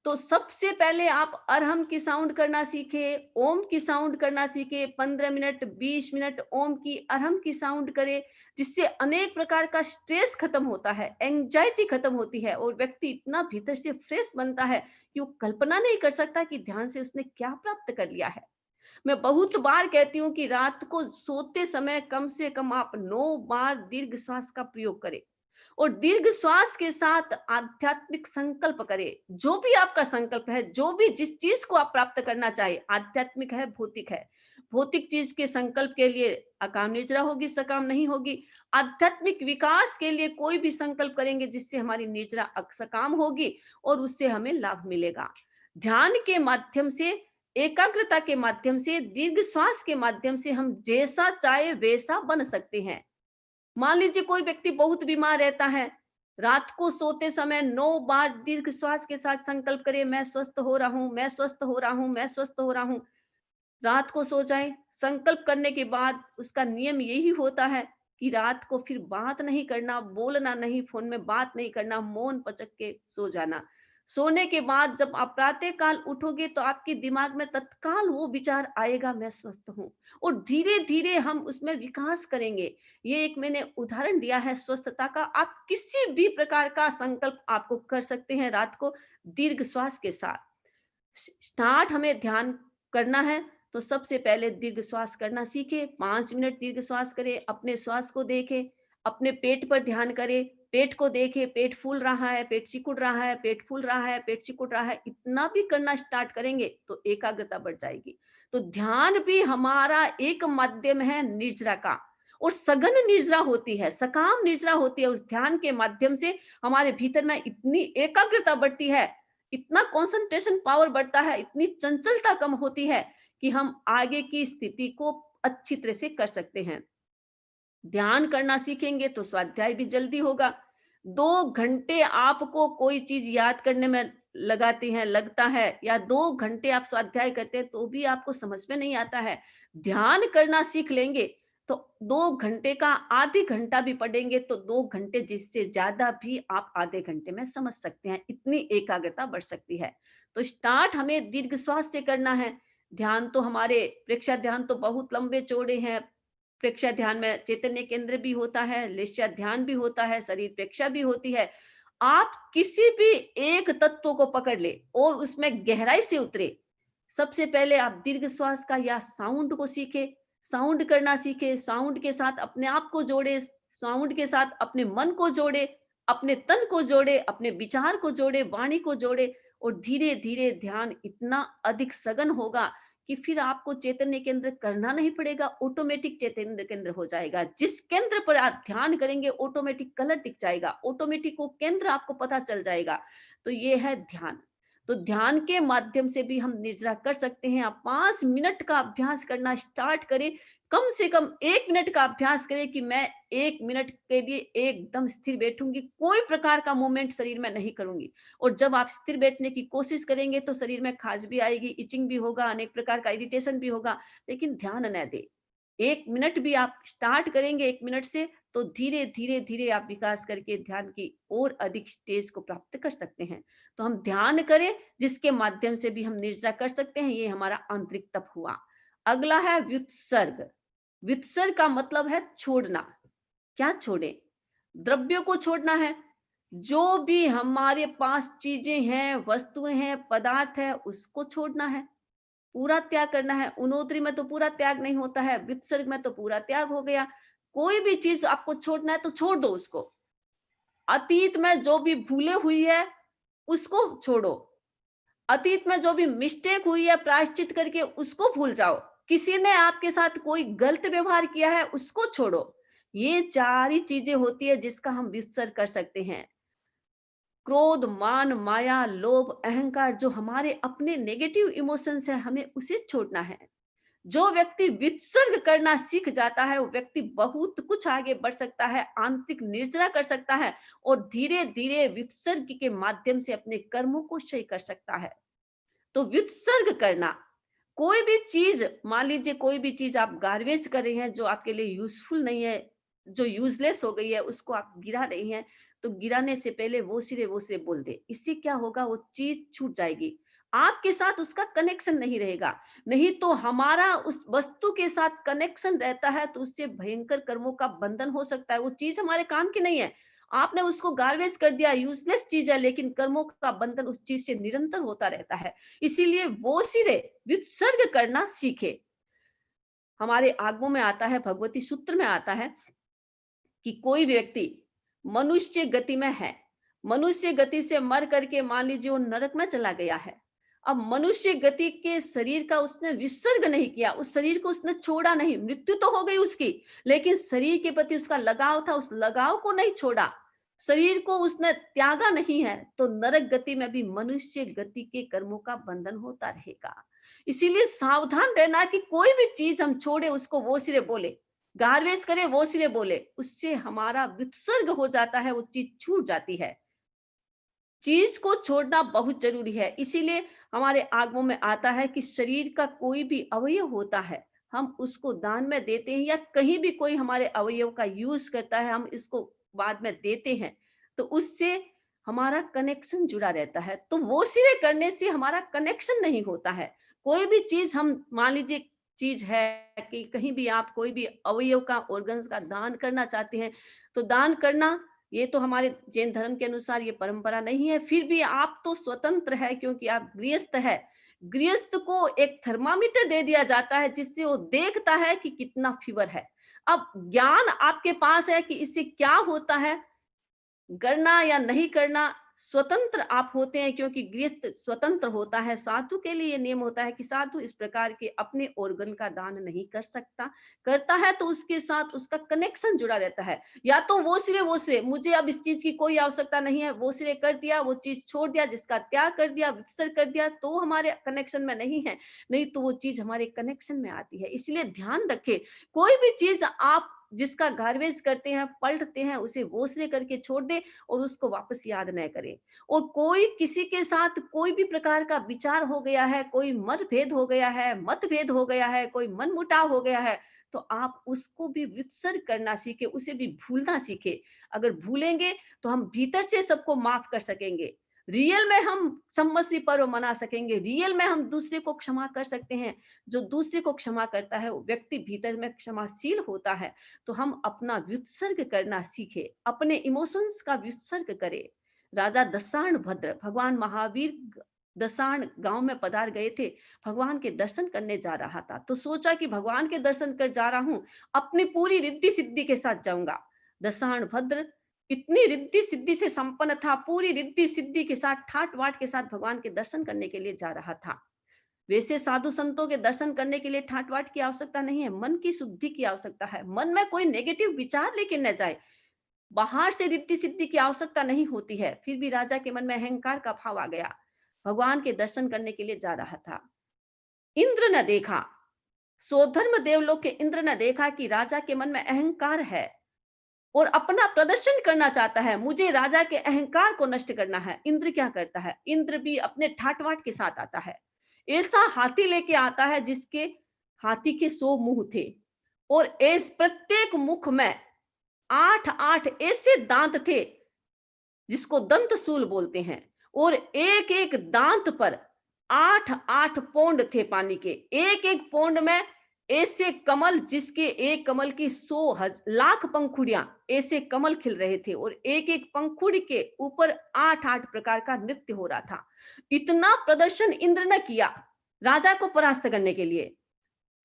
तो सबसे पहले आप अरहम की साउंड करना सीखे, ओम की साउंड करना सीखे। 15 मिनट 20 मिनट ओम की, अरहम की साउंड करे, जिससे अनेक प्रकार का स्ट्रेस खत्म होता है, एंजाइटी खत्म होती है, और व्यक्ति इतना भीतर से फ्रेश बनता है कि वो कल्पना नहीं कर सकता कि ध्यान से उसने क्या प्राप्त कर लिया है। मैं बहुत बार कहती हूँ कि रात को सोते समय कम से कम आप 9 बार दीर्घ श्वास का प्रयोग करें, और दीर्घ श्वास के साथ आध्यात्मिक संकल्प करें। जो भी आपका संकल्प है, जो भी जिस चीज को आप प्राप्त करना चाहे, आध्यात्मिक है, भौतिक है, भौतिक चीज के संकल्प के लिए अकाम निर्जरा होगी, सकाम नहीं होगी। आध्यात्मिक विकास के लिए कोई भी संकल्प करेंगे जिससे हमारी निर्जरा सकाम होगी, और उससे हमें लाभ मिलेगा। ध्यान के माध्यम से, एकाग्रता के माध्यम से, दीर्घ श्वास के माध्यम से हम जैसा चाहे वैसा बन सकते हैं। मान लीजिए कोई व्यक्ति बहुत बीमार रहता है, रात को सोते समय 9 बार दीर्घ श्वास के साथ संकल्प करे, मैं स्वस्थ हो रहा हूं, मैं स्वस्थ हो रहा हूं, मैं स्वस्थ हो रहा हूं। रात को सो जाए। संकल्प करने के बाद उसका नियम यही होता है कि रात को फिर बात नहीं करना, बोलना नहीं, फोन में बात नहीं करना, मौन पचक के सो जाना। सोने के बाद जब आप प्रातः काल उठोगे तो आपके दिमाग में तत्काल वो विचार आएगा, मैं स्वस्थ हूं, और धीरे धीरे हम उसमें विकास करेंगे। ये एक मैंने उदाहरण दिया है स्वस्थता का। आप किसी भी प्रकार का संकल्प आपको कर सकते हैं रात को दीर्घ श्वास के साथ। स्टार्ट हमें ध्यान करना है तो सबसे पहले दीर्घ श्वास करना सीखे। 5 मिनट दीर्घ श्वास करें, अपने श्वास को देखें, अपने पेट पर ध्यान करें, पेट को देखें, पेट फूल रहा है, पेट सिकुड़ रहा है, पेट फूल रहा है, पेट सिकुड़ रहा है। इतना भी करना स्टार्ट करेंगे तो एकाग्रता बढ़ जाएगी। तो ध्यान भी हमारा एक माध्यम है निर्जरा का, और सघन निर्जरा होती है, सकाम निर्जरा होती है। उस ध्यान के माध्यम से हमारे भीतर में इतनी एकाग्रता बढ़ती है, इतना कंसंट्रेशन पावर बढ़ता है, इतनी चंचलता कम होती है कि हम आगे की स्थिति को अच्छी तरह से कर सकते हैं। ध्यान करना सीखेंगे तो स्वाध्याय भी जल्दी होगा। 2 घंटे आपको कोई चीज याद करने में लगाते हैं, लगता है, या 2 घंटे आप स्वाध्याय करते हैं तो भी आपको समझ में नहीं आता है। ध्यान करना सीख लेंगे तो 2 घंटे का आधे घंटा भी पढ़ेंगे तो 2 घंटे जिससे ज्यादा भी आप आधे घंटे में समझ सकते हैं। इतनी एकाग्रता बढ़ सकती है। तो स्टार्ट हमें दीर्घ श्वास से करना है। ध्यान तो हमारे प्रेक्षा ध्यान तो बहुत लंबे चौड़े हैं। प्रेक्षा ध्यान में चैतन्य केंद्र भी होता है, लेश्या ध्यान भी होता है, शरीर प्रेक्षा भी होती है। आप किसी भी एक तत्व को पकड़ ले और उसमें गहराई से उतरे। सबसे पहले आप दीर्घ श्वास का या साउंड को सीखे। साउंड करना सीखे, साउंड के साथ अपने आप को जोड़े, साउंड के साथ अपने मन को जोड़े, अपने तन को जोड़े, अपने विचार को जोड़े, वाणी को जोड़े, और धीरे धीरे ध्यान इतना अधिक सघन होगा कि फिर आपको चैतन्य केंद्र करना नहीं पड़ेगा, ऑटोमेटिक चैतन्य केंद्र हो जाएगा। जिस केंद्र पर आप ध्यान करेंगे ऑटोमेटिक कलर दिख जाएगा, ऑटोमेटिक वो केंद्र आपको पता चल जाएगा। तो ये है ध्यान। तो ध्यान के माध्यम से भी हम निर्जरा कर सकते हैं। आप 5 मिनट का अभ्यास करना स्टार्ट करें, कम से कम 1 मिनट का अभ्यास करें कि मैं 1 मिनट के लिए एकदम स्थिर बैठूंगी, कोई प्रकार का मूवमेंट शरीर में नहीं करूंगी। और जब आप स्थिर बैठने की कोशिश करेंगे तो शरीर में खाज भी आएगी, इचिंग भी होगा, अनेक प्रकार का इरिटेशन भी होगा, लेकिन ध्यान न दे। 1 मिनट भी आप स्टार्ट करेंगे 1 मिनट से, तो धीरे धीरे धीरे आप विकास करके ध्यान की और अधिक स्टेज को प्राप्त कर सकते हैं। तो हम ध्यान करें जिसके माध्यम से भी हम निर्जरा कर सकते हैं। ये हमारा आंतरिक तप हुआ। अगला है व्युत्सर्ग। व्युत्सर्ग का मतलब है छोड़ना। क्या छोड़े? द्रव्यों को छोड़ना है। जो भी हमारे पास चीजें हैं, वस्तुएं हैं, पदार्थ है, उसको छोड़ना है, पूरा त्याग करना है। उनोद्री में तो पूरा त्याग नहीं होता है, व्युत्सर्ग में तो पूरा त्याग हो गया। कोई भी चीज आपको छोड़ना है तो छोड़ दो उसको। अतीत में जो भी भूले हुई है उसको छोड़ो। अतीत में जो भी मिस्टेक हुई है प्रायश्चित करके उसको भूल जाओ। किसी ने आपके साथ कोई गलत व्यवहार किया है उसको छोड़ो। ये 4 ही चीजें होती है जिसका हम विसर्जन कर सकते हैं। क्रोध, मान, माया, लोभ, अहंकार, जो हमारे अपने नेगेटिव इमोशंस है, हमें उसे छोड़ना है। जो व्यक्ति विसर्ग करना सीख जाता है वो व्यक्ति बहुत कुछ आगे बढ़ सकता है, आंतरिक निर्जरा कर सकता है, और धीरे धीरे विसर्ग के माध्यम से अपने कर्मों को सही कर सकता है। तो व्युत्सर्ग करना, कोई भी चीज, मान लीजिए कोई भी चीज आप गार्बेज कर रही हैं जो आपके लिए यूजफुल नहीं है, जो यूजलेस हो गई है, उसको आप गिरा रही हैं, तो गिराने से पहले वो सिरे बोल दे। इससे क्या होगा? वो चीज छूट जाएगी, आपके साथ उसका कनेक्शन नहीं रहेगा। नहीं तो हमारा उस वस्तु के साथ कनेक्शन रहता है तो उससे भयंकर कर्मों का बंधन हो सकता है। वो चीज हमारे काम की नहीं है, आपने उसको गार्बेज कर दिया, यूजलेस चीज है, लेकिन कर्मों का बंधन उस चीज से निरंतर होता रहता है। इसीलिए वो सिरे विसर्ग करना सीखे। हमारे आगमों में आता है, भगवती सूत्र में आता है कि कोई व्यक्ति मनुष्य गति में है, मनुष्य गति से मर करके मान लीजिए वो नरक में चला गया है। अब मनुष्य गति के शरीर का उसने विसर्ग नहीं किया, उस शरीर को उसने छोड़ा नहीं, मृत्यु तो हो गई उसकी, लेकिन शरीर के प्रति उसका लगाव था, उस लगाव को नहीं छोड़ा, शरीर को उसने त्यागा नहीं है, तो नरक गति में भी मनुष्य गति के कर्मों का बंधन होता रहेगा। इसीलिए सावधान रहना कि कोई भी चीज हम छोड़े उसको वो सिरे बोले, गार्बेज करे वो सिरे बोले, उससे हमारा विसर्ग हो जाता है, वो चीज छूट जाती है। चीज को छोड़ना बहुत जरूरी है। इसीलिए हमारे आगमों में आता है कि शरीर का कोई भी अवयव होता है, हम उसको दान में देते हैं, या कहीं भी कोई हमारे अवयव का यूज करता है, हम इसको बाद में देते हैं, तो उससे हमारा कनेक्शन जुड़ा रहता है। तो वो सिरे करने से हमारा कनेक्शन नहीं होता है। कोई भी चीज हम, मान लीजिए चीज है कि कहीं भी आप कोई भी अवयव का, ऑर्गन्स का दान करना चाहते हैं, तो दान करना, ये तो हमारे जैन धर्म के अनुसार ये परंपरा नहीं है, फिर भी आप तो स्वतंत्र है क्योंकि आप गृहस्थ है। गृहस्थ को एक थर्मामीटर दे दिया जाता है जिससे वो देखता है कि कितना फीवर है। अब ज्ञान आपके पास है कि इससे क्या होता है, करना या नहीं करना स्वतंत्र आप होते हैं, क्योंकि गृहस्थ स्वतंत्र होता है। साधु के लिए नियम होता है कि साधु इस प्रकार के अपने ऑर्गन का दान नहीं कर सकता, करता है तो उसके साथ उसका कनेक्शन जुड़ा रहता है। या तो वो सिरे मुझे अब इस चीज की कोई आवश्यकता नहीं है, वो सिरे कर दिया, वो चीज छोड़ दिया, जिसका त्याग कर दिया, विसर्ग कर दिया, तो हमारे कनेक्शन में नहीं है, नहीं तो वो चीज हमारे कनेक्शन में आती है। इसलिए ध्यान रखें, कोई भी चीज आप जिसका गार्बेज करते हैं, पलटते हैं, उसे वोसले करके छोड़ दे और उसको वापस याद न करें। और कोई किसी के साथ कोई भी प्रकार का विचार हो गया है, कोई मतभेद हो गया है, मतभेद हो गया है, कोई मनमुटाव हो गया है, तो आप उसको भी विसर्ग करना सीखे, उसे भी भूलना सीखे। अगर भूलेंगे तो हम भीतर से सबको माफ कर सकेंगे, रियल में हम सम्मति पर्व मना सकेंगे, रियल में हम दूसरे को क्षमा कर सकते हैं। जो दूसरे को क्षमा करता है वो व्यक्ति भीतर में क्षमाशील होता है। तो हम अपना विसर्ग करना सीखे, अपने इमोशंस का विसर्ग करें। राजा दशार्ण भद्र, भगवान महावीर दसाण गांव में पधार गए थे, भगवान के दर्शन करने जा रहा था। तो सोचा कि भगवान के दर्शन कर जा रहा हूं, अपनी पूरी रिद्धि सिद्धि के साथ जाऊंगा। दसाण भद्र इतनी रिद्धि सिद्धि से संपन्न था, पूरी रिद्धि सिद्धि के साथ ठाट बाट के साथ भगवान के दर्शन करने के लिए जा रहा था। वैसे साधु संतों के दर्शन करने के लिए ठाट बाट की आवश्यकता नहीं है, मन की शुद्धि की आवश्यकता है। मन में कोई नेगेटिव विचार लेके न जाए, बाहर से रिद्धि सिद्धि की आवश्यकता नहीं होती है। फिर भी राजा के मन में अहंकार का भाव आ गया, भगवान के दर्शन करने के लिए जा रहा था। इंद्र ने देखा, स्वधर्म देवलोक के इंद्र ने देखा कि राजा के मन में अहंकार है और अपना प्रदर्शन करना चाहता है, मुझे राजा के अहंकार को नष्ट करना है। इंद्र क्या करता है, इंद्र भी अपने ठाटवाट के साथ आता है। ऐसा हाथी लेके आता है जिसके हाथी के 100 मुंह थे और इस प्रत्येक मुख में 8 ऐसे दांत थे जिसको दंतशूल बोलते हैं, और एक एक दांत पर 8 पोंड थे पानी के। एक एक पोंड में ऐसे कमल, जिसके एक कमल की 100 लाख पंखुड़ियां, ऐसे कमल खिल रहे थे और एक एक पंखुड़ी के ऊपर 8 प्रकार का नृत्य हो रहा था। इतना प्रदर्शन इंद्र ने किया राजा को परास्त करने के लिए।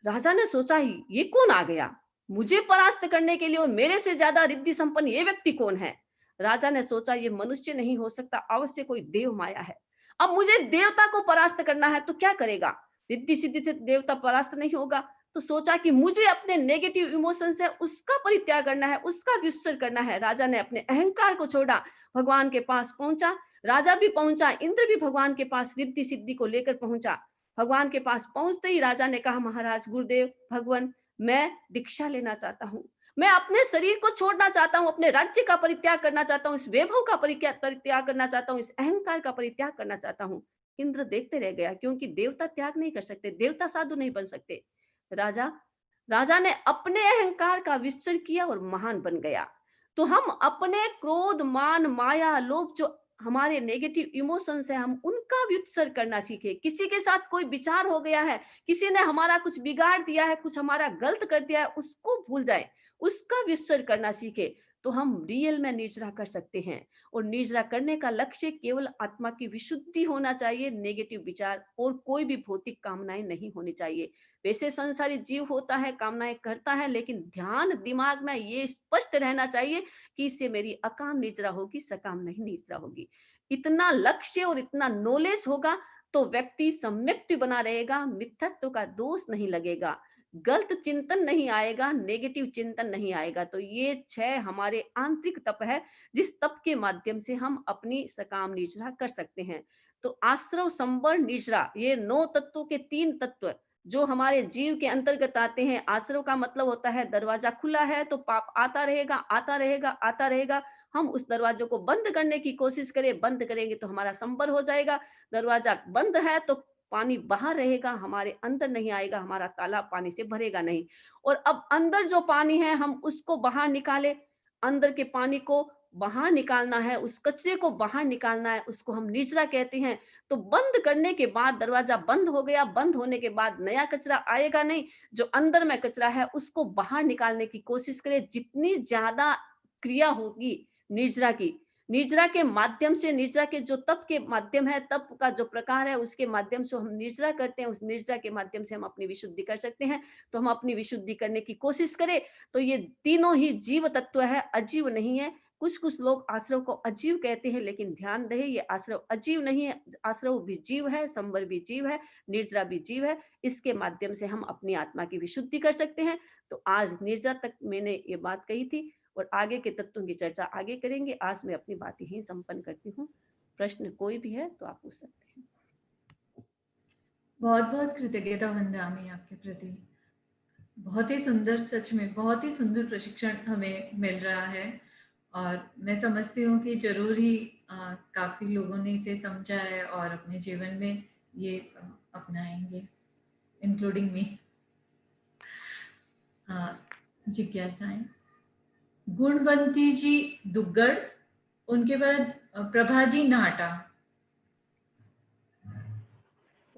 राजा ने सोचा, ही ये कौन आ गया मुझे परास्त करने के लिए, और मेरे से ज्यादा रिद्धि संपन्न ये व्यक्ति कौन है। राजा ने सोचा, ये मनुष्य नहीं हो सकता, अवश्य कोई देव माया है। अब मुझे देवता को परास्त करना है तो क्या करेगा, रिद्धि सिद्धि से देवता परास्त नहीं होगा। तो सोचा कि मुझे अपने नेगेटिव इमोशन से उसका परित्याग करना है, उसका विसर्जन करना है। राजा ने अपने अहंकार को छोड़ा, भगवान के पास पहुंचा। राजा भी पहुंचा, इंद्र भी भगवान के पास रिद्धि सिद्धि को लेकर पहुंचा। भगवान के पास पहुंचते ही राजा ने कहा, महाराज गुरुदेव भगवान, मैं दीक्षा लेना चाहता हूं, मैं अपने शरीर को छोड़ना चाहता हूं, अपने राज्य का परित्याग करना चाहता हूं, इस वैभव का परित्याग करना चाहता हूं, इस अहंकार का परित्याग करना चाहता हूं। इंद्र देखते रह गया, क्योंकि देवता त्याग नहीं कर सकते, देवता साधु नहीं बन सकते। राजा ने अपने अहंकार का विसर्जन किया और महान बन गया। तो हम अपने क्रोध, मान, माया, लोभ, जो हमारे नेगेटिव इमोशंस है, हम उनका विसर्जन करना सीखे। किसी के साथ कोई विचार हो गया है, किसी ने हमारा कुछ बिगाड़ दिया है, कुछ हमारा गलत कर दिया है, उसको भूल जाए, उसका विसर्जन करना सीखे, तो हम रियल में निर्जरा कर सकते हैं। और निर्जरा करने का लक्ष्य केवल आत्मा की विशुद्धि होना चाहिए, नेगेटिव विचार और कोई भी भौतिक कामनाएं नहीं होनी चाहिए। वैसे संसारी जीव होता है, कामनाएं करता है, लेकिन ध्यान दिमाग में ये स्पष्ट रहना चाहिए कि इससे मेरी अकाम निर्जरा होगी, सकाम नहीं निर्जरा होगी। इतना लक्ष्य और इतना नॉलेज होगा तो व्यक्ति सम्यक्ति बना रहेगा, मिथ्यात्व का दोष नहीं लगेगा, गलत चिंतन नहीं आएगा, नेगेटिव चिंतन नहीं आएगा। तो ये 6 हमारे आंतरिक तप है, जिस तप के माध्यम से हम अपनी सकाम निर्जरा कर सकते हैं। तो आश्रव, संवर, निर्जरा, ये 9 तत्वों के 3 तत्व जो हमारे जीव के अंतर्गत आते हैं। आश्रव का मतलब होता है दरवाजा खुला है तो पाप आता रहेगा, आता रहेगा, आता रहेगा। हम उस दरवाजे को बंद करने की कोशिश करें, बंद करेंगे तो हमारा संवर हो जाएगा। दरवाजा बंद है तो पानी बाहर रहेगा, हमारे अंदर नहीं आएगा, हमारा तालाब पानी से भरेगा नहीं। और अब अंदर जो पानी है हम उसको बाहर निकाले, अंदर के पानी को बाहर निकालना है, उस कचरे को बाहर निकालना है, उसको हम निर्जरा कहते हैं। तो बंद करने के बाद दरवाजा बंद हो गया, बंद होने के बाद नया कचरा आएगा नहीं, जो अंदर में कचरा है उसको बाहर निकालने की कोशिश करें। जितनी ज्यादा क्रिया होगी निर्जरा के माध्यम से, निर्जरा के जो तप के माध्यम है, तप का जो प्रकार है उसके माध्यम से हम निर्जरा करते हैं, उस निर्जरा के माध्यम से हम अपनी विशुद्धि कर सकते हैं। तो हम अपनी विशुद्धि करने की कोशिश करें। तो ये तीनों ही जीव तत्व है, अजीव नहीं है। कुछ लोग आश्रव को अजीव कहते हैं, लेकिन ध्यान रहे ये आश्रव अजीव नहीं है, आश्रव भी जीव है, संवर भी जीव है, निर्जरा भी जीव है। इसके माध्यम से हम अपनी आत्मा की विशुद्धि कर सकते हैं। तो आज निर्जरा तक मैंने ये बात कही थी और आगे के तत्वों की चर्चा आगे करेंगे। आज मैं अपनी बात यहीं संपन्न करती हूँ। प्रश्न कोई भी है तो आप पूछ सकते हैं। बहुत बहुत कृतज्ञता वंदनामि आपके प्रति। बहुत ही सुंदर, सच में बहुत ही सुंदर प्रशिक्षण हमें मिल रहा है और मैं समझती हूँ कि जरूर ही काफ़ी लोगों ने इसे समझा है और अपने जीवन में ये अपनाएंगे, इंक्लूडिंग मी। जिज्ञासाएं, गुणवंती जी दुग्गड़, उनके बाद प्रभा जी नाटा।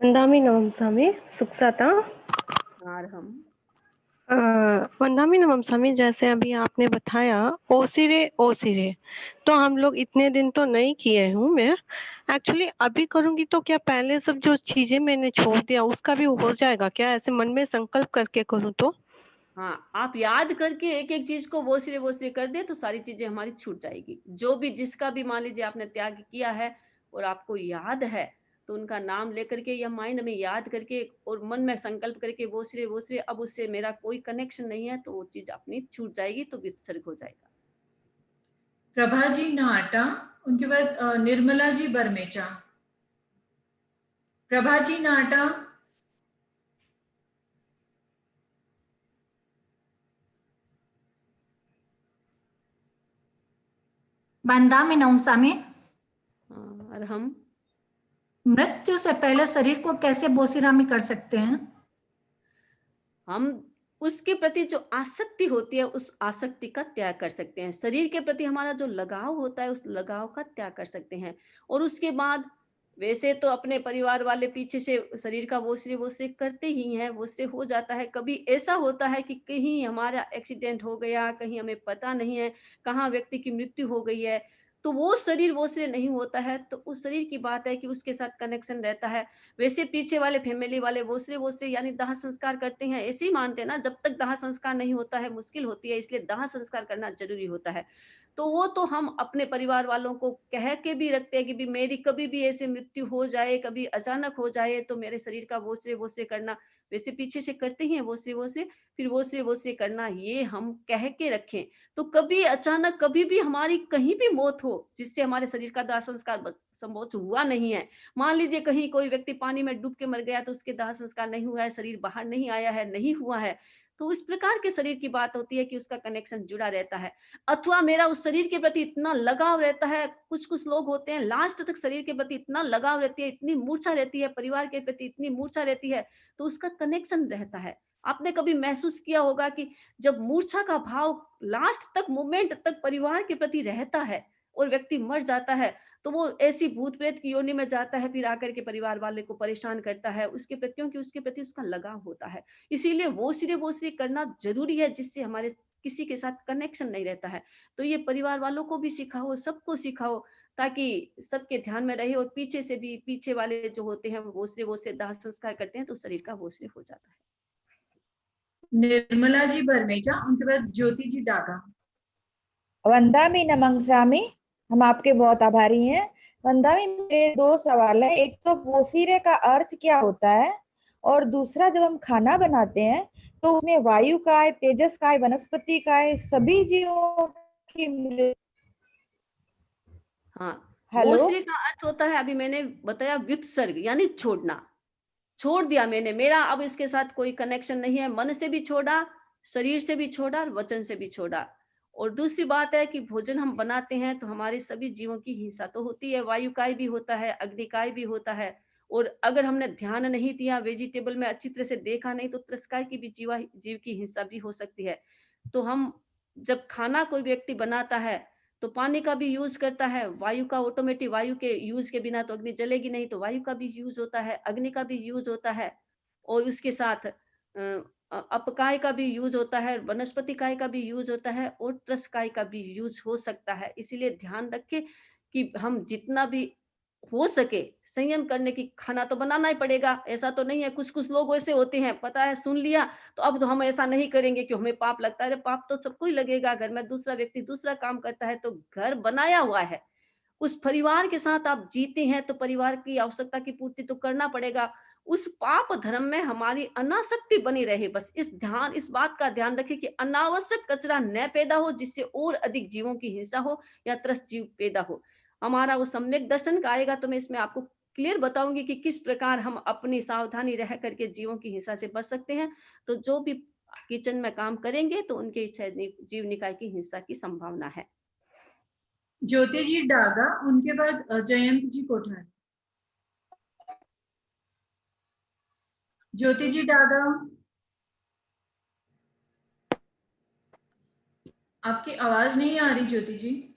वंदामी नमम स्वामी, सुखसाता। वंदामी नमम स्वामी, जैसे अभी आपने बताया ओसिरे ओसिरे, तो हम लोग इतने दिन तो नहीं किए हूँ मैं, एक्चुअली अभी करूंगी तो क्या पहले सब जो चीजें मैंने छोड़ दिया उसका भी हो जाएगा क्या? ऐसे मन में संकल्प करके करूँ तो? हाँ, आप याद करके एक-एक चीज़ को वो-से कर दें तो सारी चीज़ें हमारी छूट जाएगी। जो भी जिसका भी मान लीजिए आपने त्याग किया है और आपको याद है, तो उनका नाम लेकर के या माइंड में याद करके और मन में संकल्प करके वो से अब उससे मेरा कोई कनेक्शन नहीं है, तो वो चीज़ अपनी छूट जाएगी, तो विसर्ग हो जाएगा। प्रभा जी नाटा, उनके बाद निर्मला जी बरमेचा। प्रभा जी नाटा। बंदामी नमसामी। और हम मृत्यु से पहले शरीर को कैसे बोसीरामी कर सकते हैं? हम उसके प्रति जो आसक्ति होती है, उस आसक्ति का त्याग कर सकते हैं। शरीर के प्रति हमारा जो लगाव होता है, उस लगाव का त्याग कर सकते हैं। और उसके बाद वैसे तो अपने परिवार वाले पीछे से शरीर का वो से करते ही हैं, वो से हो जाता है। कभी ऐसा होता है कि कहीं हमारा एक्सीडेंट हो गया, कहीं हमें पता नहीं है, कहाँ व्यक्ति की मृत्यु हो गई है, तो वो शरीर वो से नहीं होता है, तो उस शरीर की बात है कि उसके साथ कनेक्शन रहता है। वैसे पीछे वाले फैमिली वाले वो से यानी दाह संस्कार करते हैं, ऐसे ही मानते हैं ना, जब तक दाह संस्कार नहीं होता है मुश्किल होती है, इसलिए दाह संस्कार करना जरूरी होता है। तो वो तो हम अपने परिवार वालों को कह के भी रखते हैं कि भी मेरी कभी भी ऐसे मृत्यु हो जाए, कभी अचानक हो जाए, तो मेरे शरीर का वो से करना। वैसे पीछे से करते ही हैं वो से फिर वो से करना, ये हम कह के रखें। तो कभी अचानक कभी भी हमारी कहीं भी मौत हो जिससे हमारे शरीर का दाह संस्कार संभव हुआ नहीं है, मान लीजिए कहीं कोई व्यक्ति पानी में डूब के मर गया तो उसके दाह संस्कार नहीं हुआ है, शरीर बाहर नहीं आया है, नहीं हुआ है, तो इस प्रकार के शरीर की बात होती है कि उसका कनेक्शन जुड़ा रहता है। अथवा मेरा उस शरीर के प्रति इतना लगाव रहता है, कुछ लोग होते हैं लास्ट तक शरीर के प्रति इतना लगाव रहती है, इतनी मूर्छा रहती है, परिवार के प्रति इतनी मूर्छा रहती है, तो उसका कनेक्शन रहता है। आपने कभी महसूस किया होगा कि जब मूर्छा का भाव लास्ट तक मोमेंट तक परिवार के प्रति रहता है और व्यक्ति मर जाता है, तो वो ऐसी भूत प्रेत की योनि में जाता है, फिर आकर के परिवार वाले को परेशान करता है, उसके प्रति क्योंकि उसके प्रति उसका लगाव होता है। इसीलिए वो करना जरूरी है, जिससे हमारे किसी के साथ कनेक्शन नहीं रहता है। तो ये परिवार वालों को भी सिखाओ, सबको सिखाओ, ताकि सबके ध्यान में रहे। और पीछे से भी पीछे वाले जो होते हैं वो से दाह संस्कार करते हैं, तो शरीर का वो हो जाता है। निर्मला जी बरमेचा, उनके बाद ज्योति जी डागा। वंदामी नमंगसामी, हम आपके बहुत आभारी हैं। वंदामी, मेरे दो सवाल है। एक तो वोसीरे का अर्थ क्या होता है, और दूसरा जब हम खाना बनाते हैं तो उसमें वायु का है, तेजस का है, वनस्पति का है, सभी जीवों की। हाँ, हेलो, वोश्री का अर्थ होता है, अभी मैंने बताया, व्युत्सर्ग यानी छोड़ना। छोड़ दिया मैंने, मेरा अब इसके साथ कोई कनेक्शन नहीं है। मन से भी छोड़ा, शरीर से भी छोड़ा और वचन से भी छोड़ा। और दूसरी बात है कि भोजन हम बनाते हैं तो हमारे सभी जीवों की हिंसा तो होती है, वायुकाय भी होता है, अग्निकाय भी होता है। और अगर हमने ध्यान नहीं दिया, वेजिटेबल में अच्छी तरह से देखा नहीं, तो त्रस्काय की भी जीव की हिंसा भी हो सकती है। तो हम जब खाना कोई व्यक्ति बनाता है तो पानी का भी यूज करता है, वायु का ऑटोमेटिक, वायु के यूज के बिना तो अग्नि जलेगी नहीं, तो वायु का भी यूज होता है, अग्नि का भी यूज होता है। और उसके साथ अपकाय का भी यूज होता है, वनस्पति काय का भी यूज होता है, और त्रस्काय का भी यूज हो सकता है। इसीलिए ध्यान रखें कि हम जितना भी हो सके संयम करने की, खाना तो बनाना ही पड़ेगा, ऐसा तो नहीं है। कुछ लोग ऐसे होते हैं, पता है सुन लिया तो अब तो हम ऐसा नहीं करेंगे कि हमें पाप लगता है। अरे पाप तो सबको ही लगेगा, घर में दूसरा व्यक्ति दूसरा काम करता है तो घर बनाया हुआ है, उस परिवार के साथ आप जीते हैं तो परिवार की आवश्यकता की पूर्ति तो करना पड़ेगा। उस पाप धर्म में हमारी अनासक्ति बनी रहे, बस इस बात का ध्यान रखें कि अनावश्यक कचरा न पैदा हो, जिससे और अधिक जीवों की हिंसा हो या त्रस्त जीव पैदा हो। हमारा वो सम्यक दर्शन का आएगा तो मैं इसमें आपको क्लियर बताऊंगी कि किस प्रकार हम अपनी सावधानी रह करके जीवों की हिंसा से बच सकते हैं। तो जो भी किचन में काम करेंगे तो उनके जीव निकाय की हिंसा की संभावना है। ज्योति जी डागा, उनके बाद जयंत जी कोठारी। ज्योति जी डागा, आपकी आवाज नहीं आ रही ज्योति जी।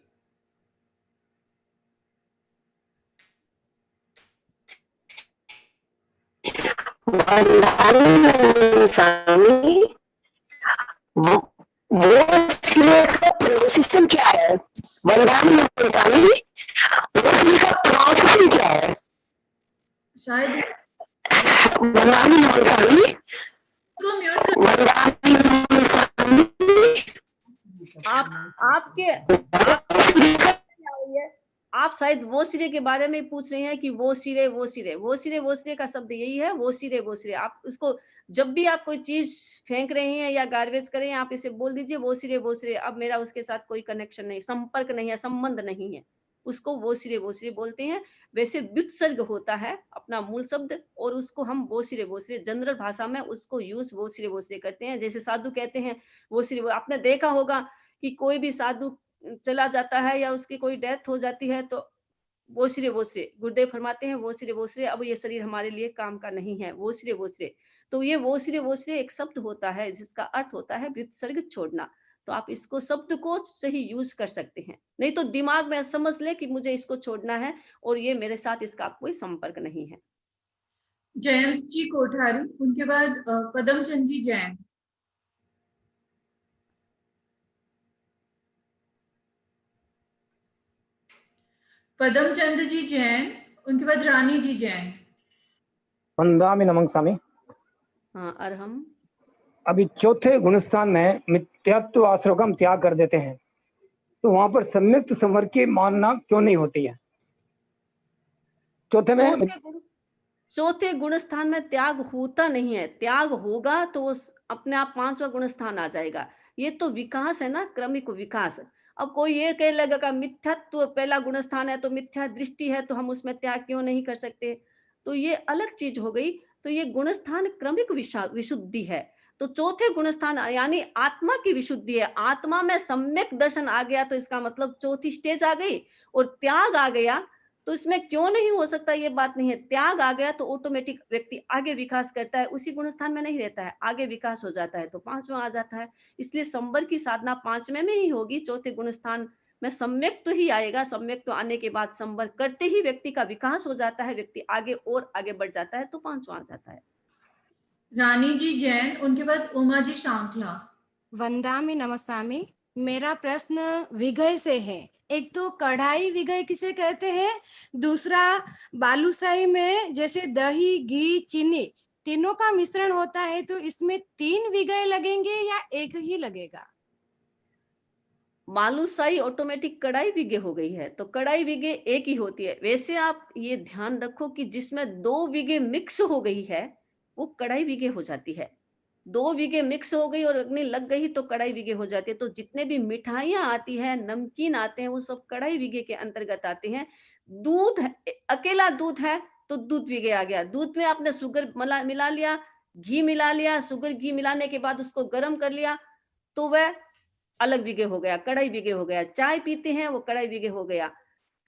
सिस्टम क्या है? वरदान का प्रोसेसिंग क्या को म्यूट आप शायद वो सिरे के बारे में पूछ रहे हैं कि वो सिरे का शब्द यही है, वो सिरे। आप उसको जब भी आप कोई चीज फेंक रहे हैं या गार्बेज कर रहे हैं, आप इसे बोल दीजिए वो सिरे। अब मेरा उसके साथ कोई कनेक्शन नहीं, संपर्क नहीं है, संबंध नहीं है, उसको वो सिरे बोलते हैं। वैसे व्युत्सर्ग होता है अपना मूल शब्द, और उसको हम वो सिरे जनरल भाषा में उसको यूज वो सिरे करते हैं। जैसे साधु कहते हैं वो सिरे। आपने देखा होगा कि कोई भी साधु चला जाता है या उसकी कोई डेथ हो जाती है तो वो सिरे गुरुदेव फरमाते हैं वो सिरे, अब ये शरीर हमारे लिए काम का नहीं है, वो सिरे। तो ये वो सिरे एक शब्द होता है जिसका अर्थ होता है व्युत्सर्ग छोड़ना। तो आप इसको शब्द को सही यूज कर सकते हैं, नहीं तो दिमाग में समझ ले कि मुझे इसको छोड़ना है और ये मेरे साथ इसका कोई संपर्क नहीं है। जयंत जी कोठारी, उनके बाद पदमचंद जी जैन। पदमचंद जी जैन, उनके बाद रानी जी जैन। वंदामि नमः स्वामी। हाँ, और हम अभी चौथे गुणस्थान में मिथ्यात्व आश्रय का हम त्याग कर देते हैं, तो वहां पर सम्यक्त संवर्ग की मानना क्यों नहीं होती है? चौथे गुण स्थान में त्याग होता नहीं है। त्याग होगा तो अपने आप पांचवा गुण स्थान आ जाएगा। ये तो विकास है ना, क्रमिक विकास। अब कोई ये कह लगेगा मिथ्यात्व पहला गुण स्थान है तो मिथ्या दृष्टि है तो हम उसमें त्याग क्यों नहीं कर सकते, तो ये अलग चीज हो गई। तो ये गुण स्थान क्रमिक विशुद्धि है। तो चौथे गुण स्थान यानी आत्मा की विशुद्धि है। आत्मा में सम्यक दर्शन आ गया तो इसका मतलब चौथी स्टेज आ गई, और त्याग आ गया तो इसमें क्यों नहीं हो सकता, ये बात नहीं है। त्याग आ गया तो ऑटोमेटिक व्यक्ति आगे विकास करता है, उसी गुण स्थान में नहीं रहता है, आगे विकास हो जाता है तो पांचवा आ जाता है। इसलिए संवर की साधना पांचवें में ही होगी। चौथे गुण स्थान में सम्यक तो ही आएगा। सम्यक तो आने के बाद संवर करते ही व्यक्ति का विकास हो जाता है, व्यक्ति आगे और आगे बढ़ जाता है तो पांचवा आ जाता है। रानी जी जैन, उनके बाद उमा जी सांखला। वंदामि नमस्तामि। मेरा प्रश्न विगय से है। एक तो कढ़ाई विगय किसे कहते हैं, दूसरा बालूशाही में जैसे दही घी चीनी तीनों का मिश्रण होता है, तो इसमें 3 विगय लगेंगे या एक ही लगेगा? बालूशाही ऑटोमेटिक कढ़ाई विगे हो गई है, तो कढ़ाई विगे एक ही होती है। वैसे आप ये ध्यान रखो कि जिसमें 2 विगे मिक्स हो गई है वो कढ़ाई विगे हो जाती है। 2 विगे मिक्स हो गई और अग्नि लग गई तो कढ़ाई विगे हो जाती है। तो जितने भी मिठाइयां आती है, नमकीन आते हैं, वो सब कढ़ाई विगे के अंतर्गत आते हैं। दूध अकेला दूध है तो दूध विगे आ गया। दूध में आपने शुगर मिला लिया, घी मिला लिया, शुगर घी मिलाने के बाद उसको गर्म कर लिया तो वह अलग विगे हो गया, कढ़ाई विगे हो गया। चाय पीते हैं वो कढ़ाई विगे हो गया।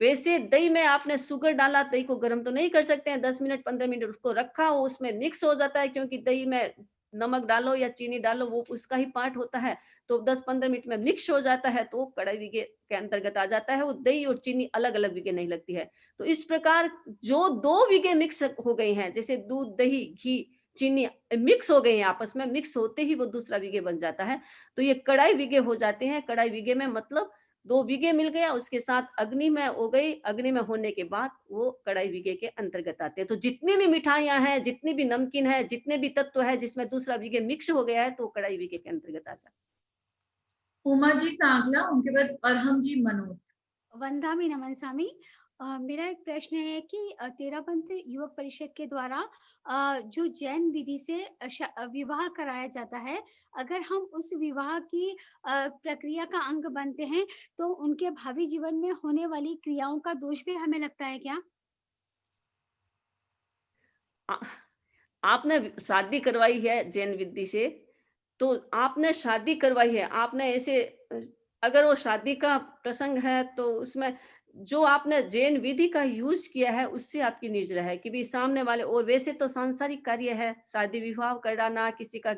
वैसे दही में आपने शुगर डाला, दही को गर्म तो नहीं कर सकते हैं, 10 मिनट 15 मिनट उसको रखा, वो उसमें मिक्स हो जाता है, क्योंकि दही में नमक डालो या चीनी डालो वो उसका ही पार्ट होता है। तो 10-15 मिनट में मिक्स हो जाता है तो कढ़ाई विगे के अंतर्गत आ जाता है। वो दही और चीनी अलग अलग विगे नहीं लगती है। तो इस प्रकार जो 2 विगे मिक्स हो गई हैं, जैसे दूध दही घी चीनी मिक्स हो गई हैं आपस में, मिक्स होते ही वो दूसरा विगे बन जाता है, तो ये कढ़ाई विगे हो जाते हैं। कढ़ाई विगे में मतलब 2 विगे मिल गया, उसके साथ अग्नि में हो गई, अग्नि में होने के बाद वो कढ़ाई विगे के अंतर्गत आते हैं। तो जितनी भी मिठाइयां हैं, जितनी भी नमकीन है, जितने भी तत्व है जिसमें दूसरा विगे मिक्स हो गया है तो कढ़ाई विगे के अंतर्गत आ जाता है। उमा जी सांखला, उनके बाद अरहम जी मनोज। वंदामि नमन स्वामी। मेरा एक प्रश्न है कि तेरापंथ युवक परिषद के द्वारा जो जैन विधि से विवाह कराया जाता है, अगर हम उस विवाह की प्रक्रिया का अंग बनते हैं तो उनके भावी जीवन में होने वाली क्रियाओं का दोष भी हमें लगता है क्या? आपने शादी करवाई है जैन विधि से, तो आपने शादी करवाई है, आपने ऐसे अगर वो शादी का प्रसंग है तो उसमें जो आपने जैन विधि का यूज किया है उससे आपकी निर्जरा है कि भी सामने वाले। और वैसे तो सांसारिक कार्य है, शादी विवाह कराना, किसी का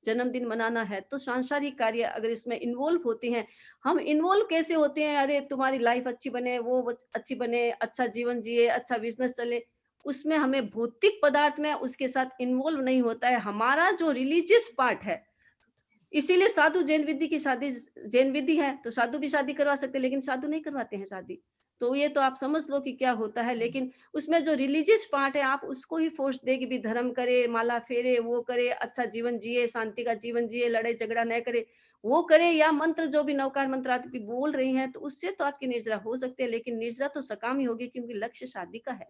जन्मदिन मनाना है, तो सांसारिक कार्य अगर इसमें इन्वॉल्व होते हैं, हम इन्वॉल्व कैसे होते हैं, अरे तुम्हारी लाइफ अच्छी बने, वो अच्छी बने, अच्छा जीवन जिए, अच्छा बिजनेस चले, उसमें हमें भौतिक पदार्थ में उसके साथ इन्वॉल्व नहीं होता है, हमारा जो रिलीजियस पार्ट है। इसीलिए साधु जैन विधि की शादी जैन विधि है तो साधु भी शादी करवा सकते हैं, लेकिन साधु नहीं करवाते हैं शादी। तो ये तो आप समझ लो कि क्या होता है। लेकिन उसमें जो रिलीजियस पार्ट है आप उसको ही फोर्स दे कि भी धर्म करे, माला फेरे, वो करे, अच्छा जीवन जिए, शांति का जीवन जिए, लड़ाई झगड़ा न करे, वो करे, या मंत्र जो भी नवकार मंत्र आप भी बोल रही हैं, तो उससे तो आपकी निर्जरा हो सकती है। लेकिन निर्जरा तो सकाम ही होगी, क्योंकि लक्ष्य शादी का है।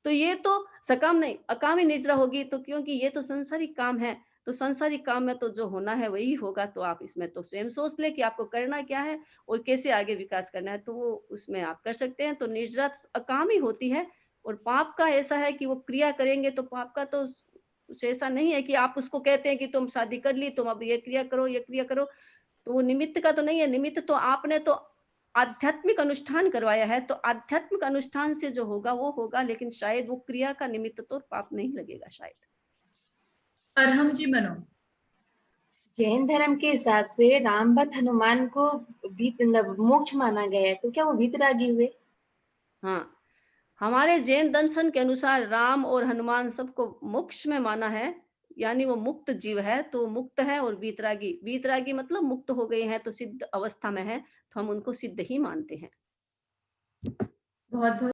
तो ये तो सकाम नहीं, अकामी निर्जरा होगी। तो क्योंकि ये तो संसारिक काम है, तो संसारिक काम में तो जो होना है वही होगा। तो आप इसमें तो स्वयं सोच ले कि आपको करना क्या है और कैसे आगे विकास करना है, तो वो उसमें आप कर सकते हैं। तो निर्जरा अकामी होती है। और पाप का ऐसा है कि वो क्रिया करेंगे, तो पाप का तो कुछ ऐसा नहीं है कि आप उसको कहते हैं कि तुम शादी कर ली, तुम अब ये क्रिया करो, ये क्रिया करो। तो वो निमित्त का तो नहीं है। निमित्त तो आपने तो आध्यात्मिक अनुष्ठान करवाया है, तो आध्यात्मिक अनुष्ठान से जो होगा वो होगा, लेकिन शायद वो क्रिया का निमित्त तो पाप नहीं लगेगा शायद। अरहम जी मनो। जैन धर्म के हिसाब से राम भक्त हनुमान को मोक्ष माना गया है, तो क्या वो वीतरागी हुए? हाँ, हमारे जैन दर्शन के अनुसार राम और हनुमान सबको मोक्ष में माना है, यानी वो मुक्त जीव है, तो मुक्त है। और वीतरागी, वीतरागी मतलब मुक्त हो गए हैं, तो सिद्ध अवस्था में है, तो हम उनको सिद्ध ही मानते हैं। बहुत बहुत